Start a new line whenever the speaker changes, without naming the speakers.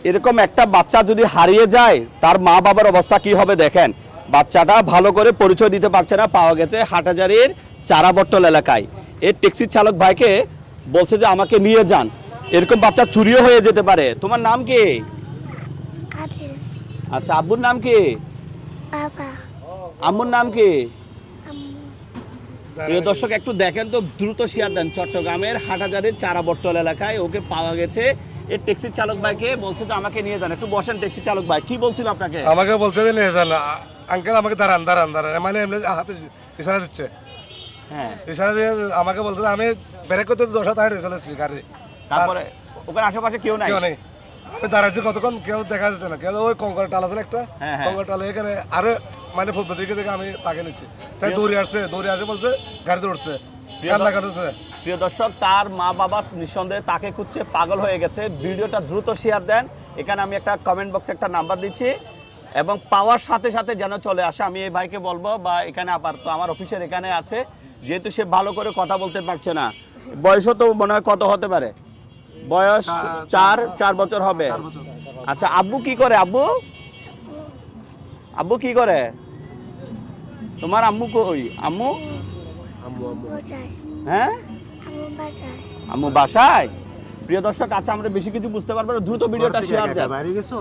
এরকম একটা বাচ্চা যদি হারিয়ে যায় তার মা বাবার অবস্থা কি হবে দেখেন। বাচ্চাটা ভালো করে পরিচয় দিতে পারছে না, পাওয়া গেছে হাটহাজারীর চারাবট্টল এলাকায়। এই ট্যাক্সি চালক ভাইকে বলছে যে আমাকে নিয়ে যান, এরকম বাচ্চা চুরিও হয়ে যেতে পারে। তোমার নাম কি?
আছে
আচ্ছা, আব্বুর নাম কি?
বাবা
আম্মুর নাম কি?
আম্মু
প্রিয় দর্শক একটু দেখেন তো, দ্রুত শেয়ার দেন। চট্টগ্রামের হাটহাজারীর চারাবট্টল এলাকায় ওকে পাওয়া গেছে। এই ট্যাক্সি চালক ভাইকে বলছে যে আমাকে নিয়ে যান। একটু বসেন ট্যাক্সি চালক ভাই, কি বলছিল আপনাকে?
আমাকে বলছে যে নিয়ে যান আঙ্কেল, আমাকে দাঁড়ান দাঁড়ান দাঁড়ান, মানে এমনি হাতে ইশারা দিচ্ছে।
হ্যাঁ,
ইশারা দিয়ে আমাকে বলছে যে আমি ব্রেক করতে 10 হাত হাঁটে চলেছি গাড়ি।
তারপরে ওখানে আশেপাশে কেউ নাই?
কেউ নেই, আমি দাঁড়াচ্ছি কতক্ষণ, কেউ দেখা যাচ্ছে না। কেউ ওই কঙ্কর টাল আছে না একটা,
হ্যাঁ, হ্যাঁ।
কঙ্কর টালে এখানে আরো মানে ফুটবল দিকে দেখে আমি তাকে নিচ্ছি, তাই দৌড়ে আসছে বলছে গাড়ি দৌড়ছে, কান্না করছে।
প্রিয় দর্শক, তার মা বাবা নিঃসন্দেহে তাকে খুঁজছে পাগল হয়ে গেছে। ভিডিওটা দ্রুত শেয়ার দেন। এখানে আমি একটা কমেন্ট বক্সে একটা নাম্বার দিচ্ছি, এবং পাওয়ার সাথে সাথে যেন চলে আসে। আমি এই ভাইকে বলবো, বা এখানে আবার তো আমার অফিসের এখানে আছে, যেহেতু সে ভালো করে কথা বলতে পারছে না। বয়সও তো মনে হয় কত হতে পারে, বয়স 4 বছর হবে। আচ্ছা, আব্বু কি করে? আব্বু কি করে? তোমার আম্মু কই? আম্মু
বাসায়
হ্যাঁ,
আম্মু বাসায়
আম্মু বাসায়। প্রিয় দর্শক, আচ্ছা আমরা বেশি কিছু বুঝতে পারবো না, দ্রুত ভিডিওটা শেয়ার দেন।
বাইরে গেছো?